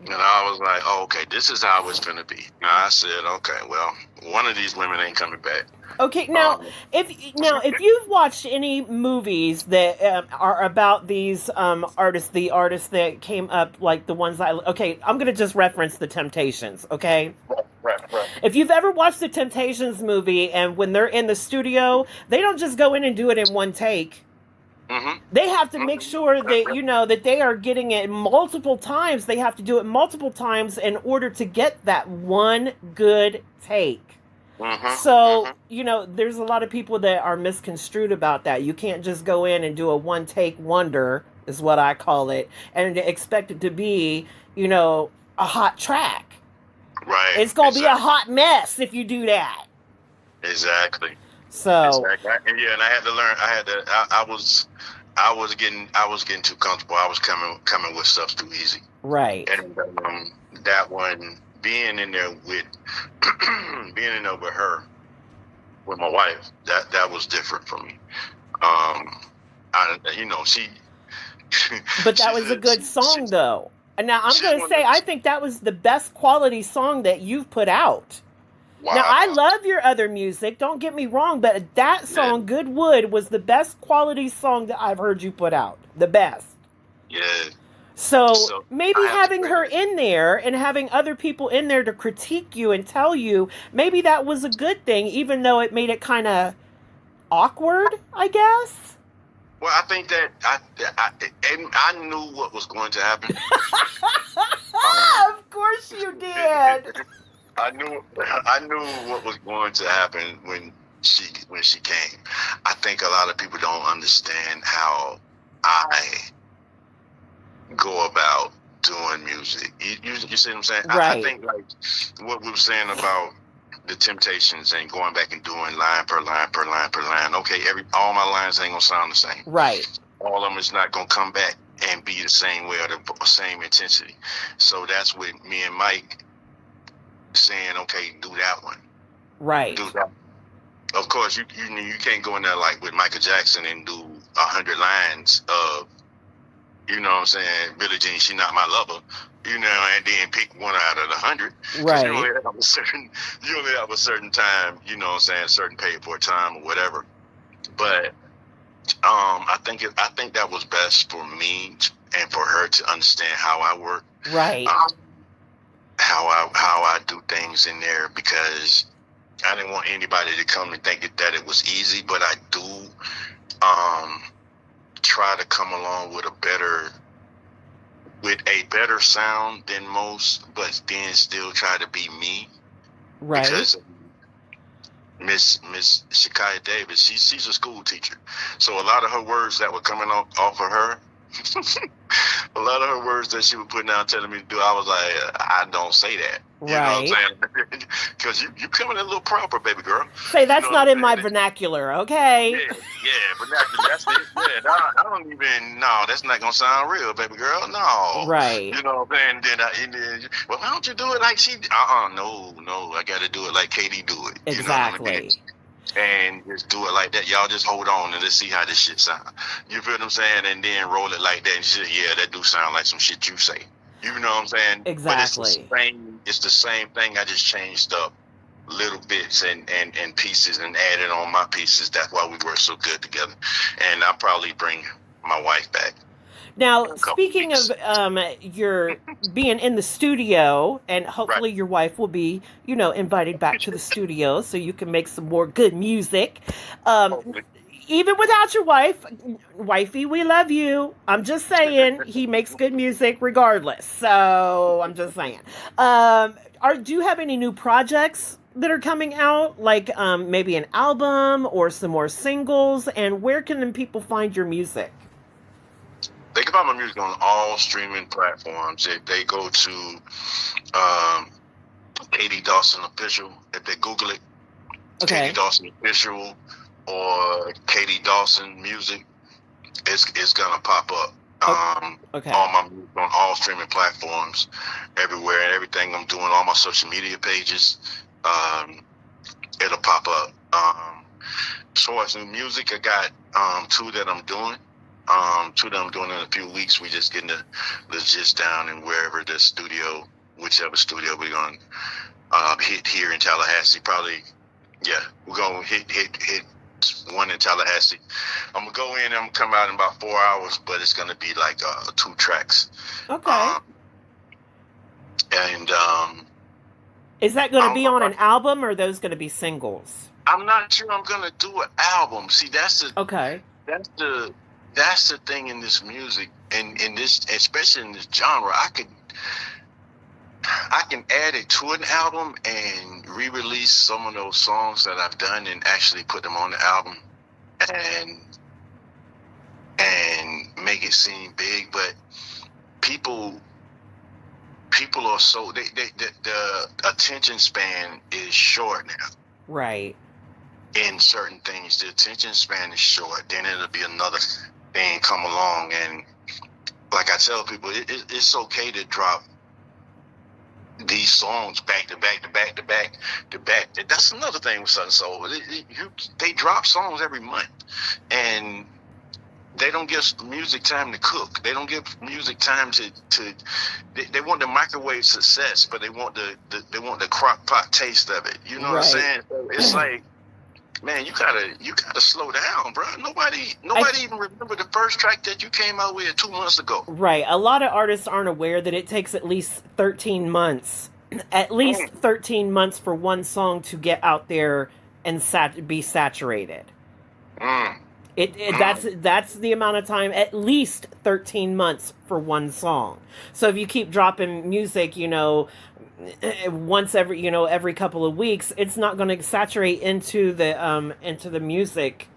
and I was like, "Oh, okay, this is how it's gonna be." And I said, "Okay, well, one of these women ain't coming back." Okay, now if you've watched any movies that are about these artists, the artists that came up, like the ones I'm gonna just reference the Temptations. Okay. Right. If you've ever watched the Temptations movie, and when they're in the studio, they don't just go in and do it in one take. They have to make sure that, that they are getting it multiple times. They have to do it multiple times in order to get that one good take. So, there's a lot of people that are misconstrued about that. You can't just go in and do a one-take wonder, is what I call it, and expect it to be, a hot track. Right. It's going to be a hot mess if you do that. Exactly. So. Exactly. And I had to learn. I was getting too comfortable. I was coming with stuff too easy. Right. And that one, being in there with her, with my wife, that was different for me. She. But that was a good song, though. And now I'm going to say, I think that was the best quality song that you've put out. Wow. Now, I love your other music, don't get me wrong, but that song, Good Wood, was the best quality song that I've heard you put out. The best. Yeah. So maybe having her in there and having other people in there to critique you and tell you, maybe that was a good thing, even though it made it kind of awkward, I guess. Well, I think that I knew what was going to happen. Of course you did. I knew what was going to happen when she came. I think a lot of people don't understand how I go about doing music. You see what I'm saying? Right. I think like what we were saying about the Temptations and going back and doing line per line per line per line. Okay, all my lines ain't gonna sound the same. Right. All of them is not gonna come back and be the same way or the same intensity. So that's with me and Mike saying, okay, do that one. Right. Do that. Of course, you can't go in there like with Michael Jackson and do 100 lines of, you know what I'm saying, Billie Jean, she not my lover, and then pick one out of the 100. Right. You only have a certain time, you know what I'm saying, certain paid for time or whatever. But I think that was best for me and for her to understand how I work. Right. How I do things in there, because I didn't want anybody to come and think that it was easy, but I do try to come along with a better sound than most, but then still try to be me. Right. Because Miss Shakaya Davis, she's a school teacher, so a lot of her words that were coming off of her, a lot of her words that she was putting out telling me to do, I was like, I don't say that. You know what I'm saying? Because you coming a little proper, baby girl. Say, that's not in my vernacular, okay? Yeah, vernacular. That's it. Yeah, I don't even, no, that's not going to sound real, baby girl. No. Right. You know what I'm saying? Then, well, why don't you do it like she, no, I got to do it like Katie do it. Exactly. You know what I mean? And just do it like that. Y'all just hold on and let's see how this shit sound. You feel what I'm saying? And then roll it like that and shit. Yeah, that do sound like some shit you say. You know what I'm saying? Exactly. But it's the same thing. I just changed up little bits and pieces and added on my pieces. That's why we work so good together. And I'll probably bring my wife back. Now, speaking of your being in the studio, and hopefully your wife will be, invited back to the studio so you can make some more good music. Even without your wifey, we love you. I'm just saying, he makes good music regardless. So I'm just saying. Do you have any new projects that are coming out, like maybe an album or some more singles? And where can people find your music? They can find my music on all streaming platforms. If they go to Katie Dawson Official, if they Google it, okay. Katie Dawson Official or Katie Dawson Music, it's gonna pop up. Okay. All my music on all streaming platforms, everywhere, and everything I'm doing, all my social media pages, it'll pop up. As far as new music, I got 2 that I'm doing. 2 that I'm doing in a few weeks. We just getting the gist down, and wherever the studio, whichever studio we're going to hit here in Tallahassee, probably, yeah, we're going to hit one in Tallahassee. I'm going to go in and I'm going to come out in about 4 hours, but it's going to be like 2 tracks. Okay. And is that going to be on an album, or are those going to be singles? I'm not sure I'm going to do an album. See, that's the that's the thing in this music, and in this, especially in this genre, I can add it to an album and re-release some of those songs that I've done and actually put them on the album and make it seem big. But people are so the attention span is short now. Right. In certain things, the attention span is short. Then it'll be another thing come along, and like I tell people, it's okay to drop these songs back to back to back to back to back. That's another thing with Southern Soul. They drop songs every month, and they don't give music time to cook. They don't give music time to they want the microwave success, but they want the crock pot taste of it. You know what I'm saying? So it's like, man, you gotta slow down, bro. Nobody even remember the first track that you came out with 2 months ago. Right. A lot of artists aren't aware that it takes at least 13 months. At least 13 months for one song to get out there and be saturated. That's the amount of time, at least 13 months for one song. So if you keep dropping music, once every couple of weeks, it's not going to saturate into the music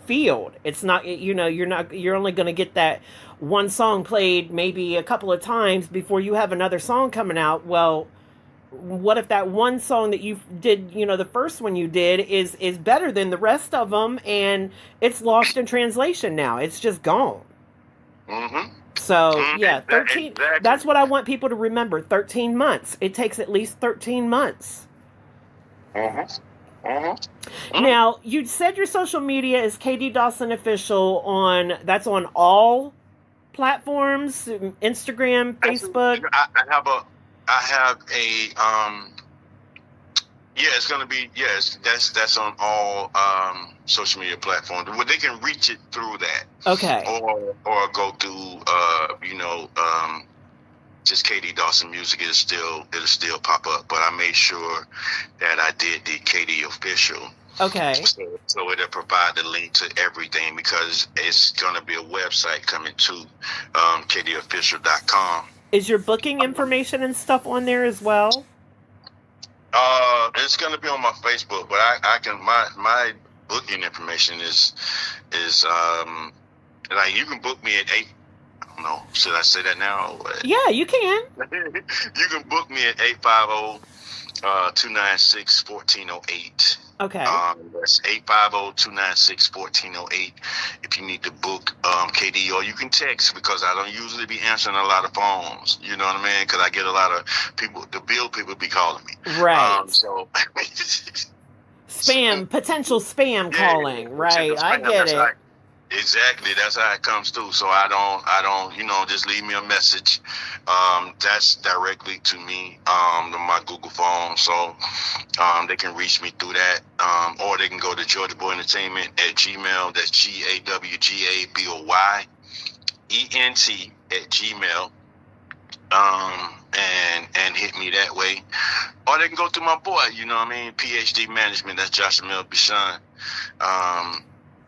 field. It's not, you're only going to get that one song played maybe a couple of times before you have another song coming out. Well, what if that one song that you did, the first one you did is better than the rest of them, and it's lost in translation now? It's just gone. So, yeah, 13, exactly. That's what I want people to remember, 13 months. It takes at least 13 months. Now, you said your social media is KD Dawson Official that's on all platforms, Instagram, Facebook. I have a it's gonna be that's on all social media platforms. Well, they can reach it through that. Okay. Or go through just KD Dawson Music. It'll still pop up. But I made sure that I did the KD Official. Okay. So it'll provide the link to everything, because it's gonna be a website coming to kdofficial.com. Is your booking information and stuff on there as well? It's gonna be on my Facebook, but I can my booking information is like, you can book me at 8. I don't know. Should I say that now? Yeah, you can. You can book me at 850-296-1408. Okay. That's 850-296-1408 if you need to book KD, or you can text, because I don't usually be answering a lot of phones. You know what I mean? Because I get a lot of people, the bill people be calling me. Right. So potential spam calling. Right. I get it. Exactly, that's how it comes through. So I don't, just leave me a message. That's directly to me, to my Google phone. So they can reach me through that. Or they can go to Georgia Boy Entertainment at Gmail. That's GAWGABOYENT@gmail. And hit me that way. Or they can go through my boy, PhD Management. That's Joshua Bishan.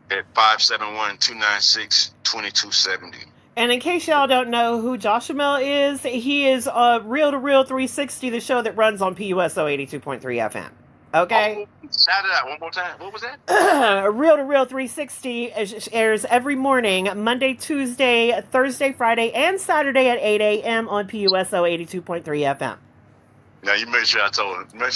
At 571-296-2270. And in case y'all don't know who Joshua is, he is Real to Real 360, the show that runs on PUSO 82.3 FM. Okay? Shout it out one more time. What was that? Real to Real 360 airs every morning, Monday, Tuesday, Thursday, Friday, and Saturday at 8 a.m. on PUSO 82.3 FM. Now, you make sure you tell him that.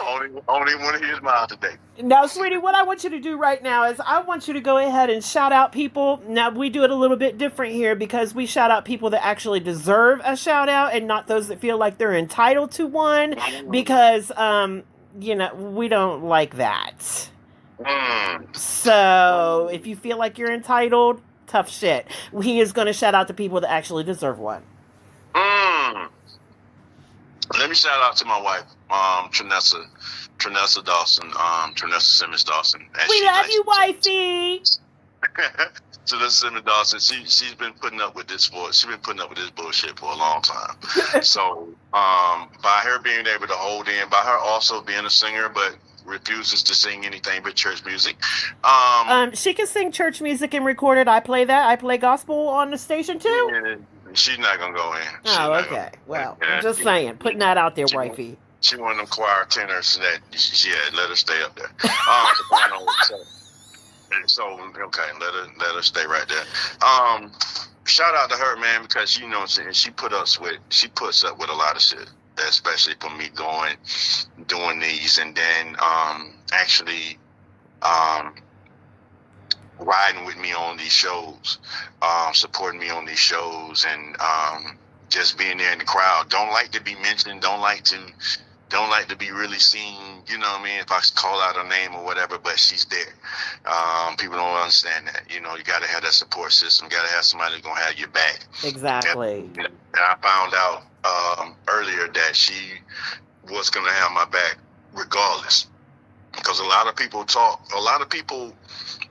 I only want to hear his mouth today. Now, sweetie, what I want you to do right now is I want you to go ahead and shout out people. Now, we do it a little bit different here, because we shout out people that actually deserve a shout out, and not those that feel like they're entitled to one, because, we don't like that. So, if you feel like you're entitled, tough shit. He is going to shout out to people that actually deserve one. Let me shout out to my wife, Trinessa Dawson, Trinessa Simmons Dawson. We love you, wifey. Trinessa Simmons Dawson. She's been putting up with this bullshit for a long time. So, by her being able to hold in, by her also being a singer, but refuses to sing anything but church music. She can sing church music and record it. I play that. I play gospel on the station too. Yeah, she's not gonna go in. Oh, okay. Well, I'm just saying, putting that out there, wifey. She one of them choir tenors that, let her stay up there. So okay, let her stay right there. Shout out to her, man, because you know what I'm saying, she puts up with a lot of shit, especially for me doing these, and then actually riding with me on these shows, supporting me on these shows, and just being there in the crowd. Don't like to be mentioned, don't like to be really seen, you know what I mean, if I call out her name or whatever, but she's there. People don't understand that. You know, you got to have that support system. You got to have somebody who's going to have your back. Exactly. And I found out earlier that she was going to have my back regardless. Because a lot of people,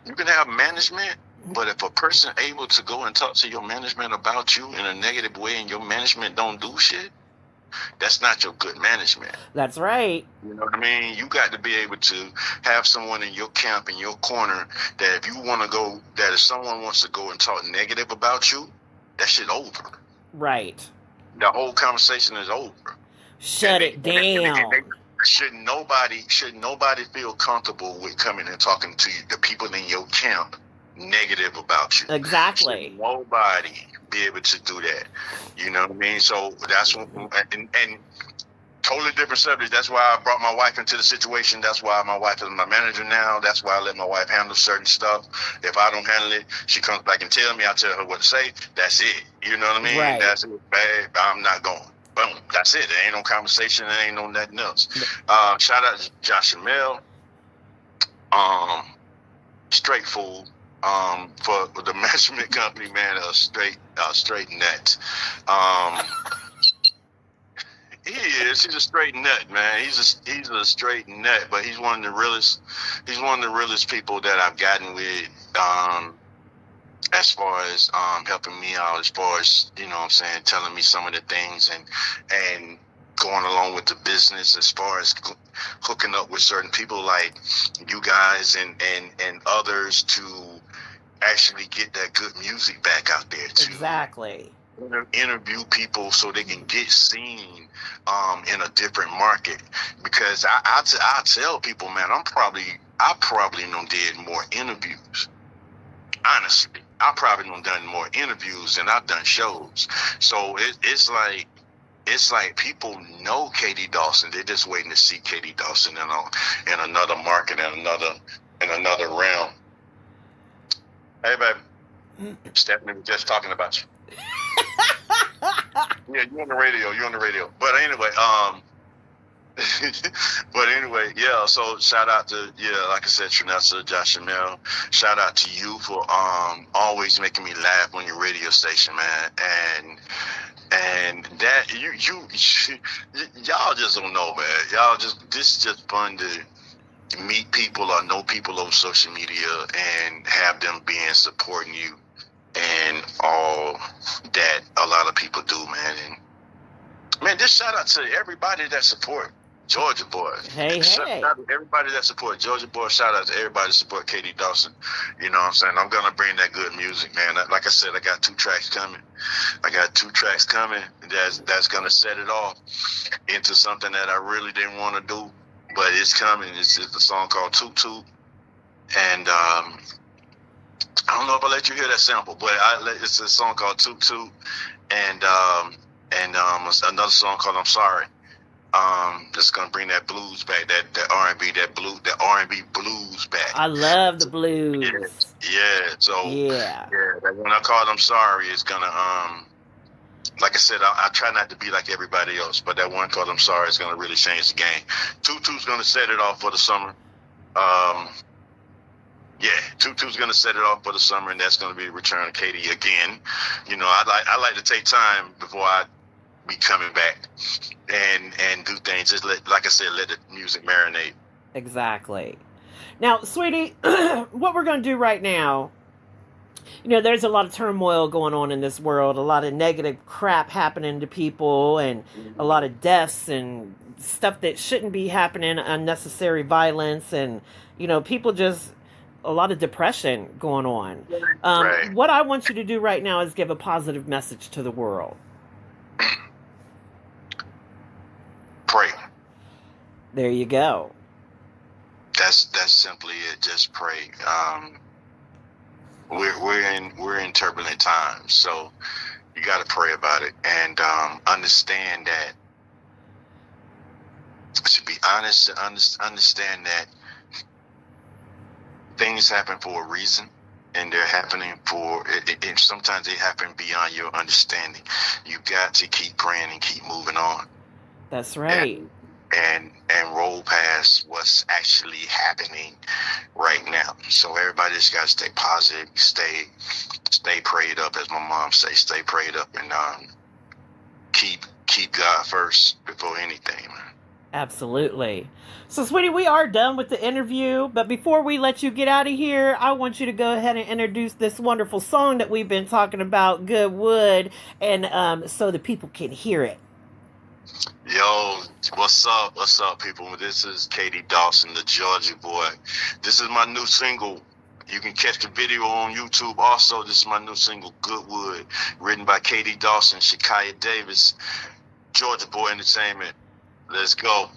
you can have management, but if a person able to go and talk to your management about you in a negative way and your management don't do shit, that's not your good management. That's right. You know what I mean? You got to be able to have someone in your camp, in your corner, that if you want to go, that if someone wants to go and talk negative about you, that shit over. Right. The whole conversation is over. Shut it down. Should nobody feel comfortable with coming and talking to you, the people in your camp negative about you? Exactly. Should nobody be able to do that? You know what I mean? So that's what, and totally different subject. That's why I brought my wife into the situation. That's why my wife is my manager now. That's why I let my wife handle certain stuff. If I don't handle it, she comes back and tells me. I tell her what to say. That's it. You know what I mean? Right. That's it, babe. I'm not going. Boom. That's it. There ain't no conversation. There ain't no nothing else. Shout out to Josh and Mel. Straight fool. For the measurement company, man, a straight nut. He's a straight nut, man. He's a straight nut, but he's one of the realest people that I've gotten with, as far as helping me out, as far as, you know what I'm saying, telling me some of the things and going along with the business, as far as hooking up with certain people like you guys and others to actually get that good music back out there too. Exactly. Interview people so they can get seen in a different market, because I tell people, man, I probably done did more interviews. Honestly, I probably done more interviews than I've done shows. So it's like people know Katie Dawson. They're just waiting to see Katie Dawson in another market, in another realm. Hey, baby. Stephanie was just talking about you. Yeah, you're on the radio. But anyway, yeah, so shout out to, like I said, Trinessa, Josh and Mel. Shout out to you for always making me laugh on your radio station, man. And that y'all just don't know, man. This is just fun to meet people or know people on social media and have them supporting you and all that a lot of people do, man. And man, just shout out to everybody that support Georgia Boy. Shout out to everybody that support Georgia Boy. Shout out to everybody that support Katie Dawson. You know what I'm saying? I'm gonna bring that good music, man. Like I said, I got two tracks coming. That's gonna set it off into something that I really didn't want to do, but it's coming. It's a song called Toot Toot, and I don't know if I let you hear that sample, but it's a song called Toot Toot, and another song called I'm Sorry. That's gonna bring that blues back, that R&B, that R&B blues back. I love the blues. Yeah. So when I call I'm Sorry, it's gonna like I said, I try not to be like everybody else, but that one called I'm Sorry is gonna really change the game. Toot Toot's gonna set it off for the summer. Toot Toot's gonna set it off for the summer, and that's gonna be Return of Katie again. You know, I like to take time before I be coming back and do things. Just let the music marinate. Exactly. Now, sweetie, what we're going to do right now, you know, there's a lot of turmoil going on in this world, a lot of negative crap happening to people, and a lot of deaths and stuff that shouldn't be happening, unnecessary violence, and, you know, people just, a lot of depression going on. Right. What I want you to do right now is give a positive message to the world. Pray. There you go. That's simply it. Just pray. We're in turbulent times, so you got to pray about it and understand that. To be honest, understand that things happen for a reason, and they're happening for it. Sometimes they happen beyond your understanding. You got to keep praying and keep moving on. That's right. And roll past what's actually happening right now. So everybody just got to stay positive, stay prayed up, as my mom say, stay prayed up, and keep God first before anything, man. Absolutely. So, sweetie, we are done with the interview, but before we let you get out of here, I want you to go ahead and introduce this wonderful song that we've been talking about, Good Wood, and so the people can hear it. Yo, what's up, people? This is Katie Dawson, the Georgia boy. This is my new single. You can catch the video on YouTube. Also, this is my new single, Goodwood, written by Katie Dawson, Shakaya Davis, Georgia Boy Entertainment. Let's go.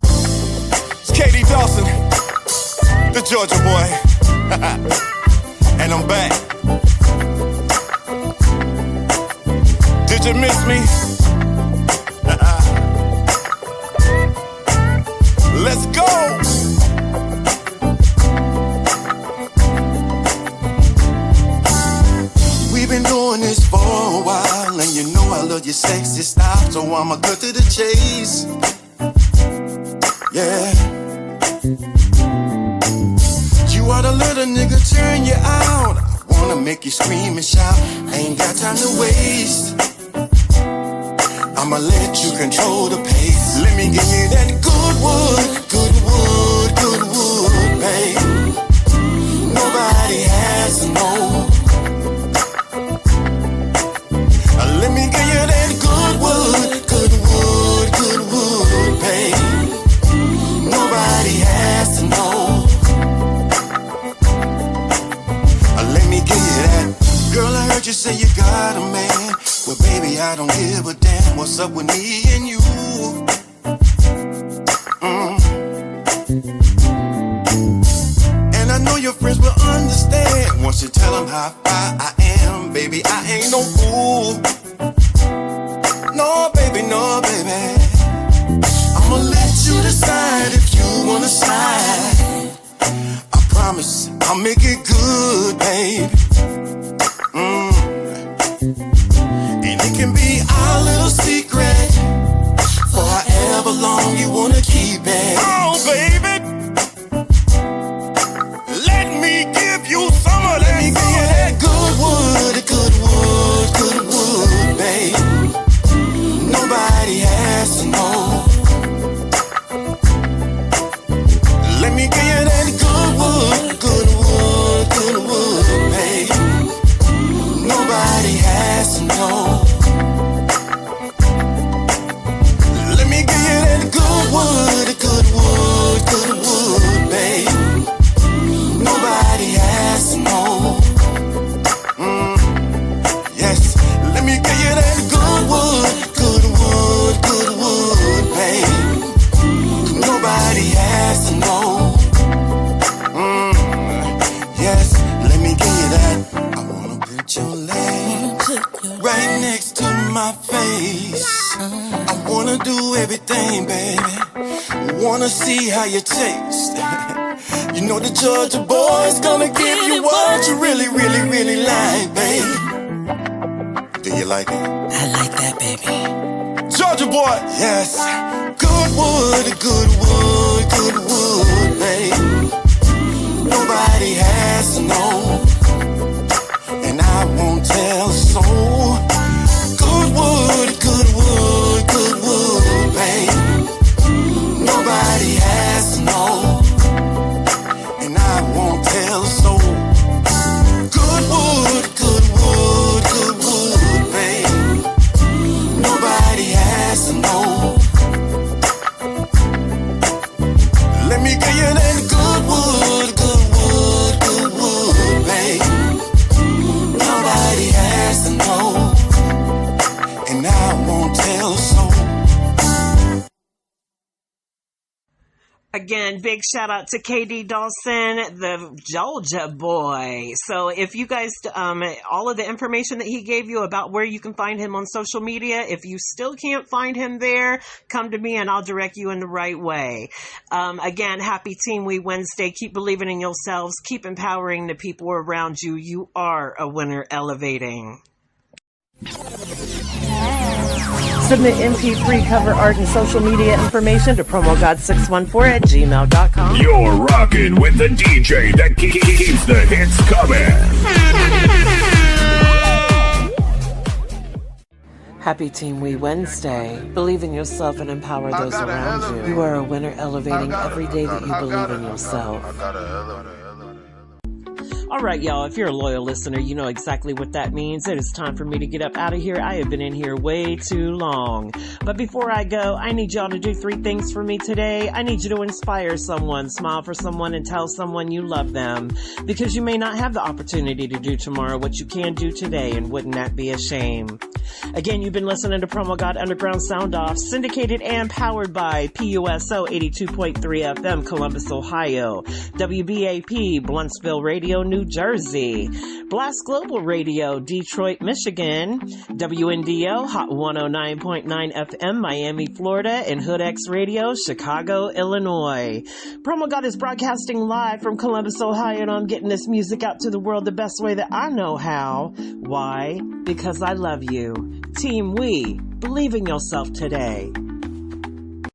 It's Katie Dawson, the Georgia boy, and I'm back. Did you miss me? Let's go. We've been doing this for a while, and you know I love your sexy style, so I'ma cut to the chase. Yeah. You are the little nigga, turn you out. I wanna make you scream and shout. I ain't got time to waste. I'ma let you control the pace. Let me give you that good wood, good wood, good wood, babe. Nobody has to know. Let me give you that good wood, good wood, good wood, babe. Nobody has to know. Let me give you that. Girl, I heard you say you got a man. Well, baby, I don't give a damn. What's up with me and you? And I know your friends will understand once you tell them how fine I am. Baby, I ain't no fool. No, baby, no, baby. I'ma let you decide if you wanna slide. I promise I'll make it good, baby. And it can be our little secret for however long you wanna keep it. Oh, baby, let me give you some of that. Let me give you that good wood, good wood, good wood, babe. Nobody has to know. Let me give you that good wood, good wood, good wood, babe. Nobody has to know. Let me give you that good wood, good wood, good wood, babe. Nobody has to know. Yes, let me give you that good wood, good wood, good wood, babe. Nobody has to know. Yes, let me give you that. I wanna put your leg right next to my face. I wanna do everything, baby. Wanna see how you taste. You know the Georgia boy's gonna give you what you really, really, really like, babe. Do you like it? I like that, baby. Georgia boy, yes. Good wood, good wood, good wood, babe. Nobody has to know, and I won't tell a soul. Good wood, good wood, good wood, babe. Nobody has to know, and I won't tell a soul. Good wood, good wood, good wood, babe. Again, big shout out to KD Dawson, the Georgia boy. So if you guys, all of the information that he gave you about where you can find him on social media, if you still can't find him there, come to me and I'll direct you in the right way. Again, happy TeamWE Wednesday. Keep believing in yourselves. Keep empowering the people around you. You are a winner elevating. Submit MP3 cover art and social media information to PromoGod614@gmail.com. You're rocking with the DJ that keeps the hits coming. Happy TeamWE Wednesday. Believe in yourself and empower those around you. You are a winner elevating every day that you believe in yourself. All right, y'all, if you're a loyal listener, you know exactly what that means. It is time for me to get up out of here. I have been in here way too long. But before I go, I need y'all to do 3 things for me today. I need you to inspire someone, smile for someone, and tell someone you love them. Because you may not have the opportunity to do tomorrow what you can do today, and wouldn't that be a shame? Again, you've been listening to PromoGod Underground Sound Off, syndicated and powered by PUSO 82.3 FM, Columbus, Ohio, WBAP, Bluntsville Radio, New Jersey, Blast Global Radio, Detroit, Michigan, WNDO, Hot 109.9 FM, Miami, Florida, and HoodX Radio, Chicago, Illinois. PromoGod is broadcasting live from Columbus, Ohio, and I'm getting this music out to the world the best way that I know how. Why? Because I love you. TeamWE, believe in yourself today.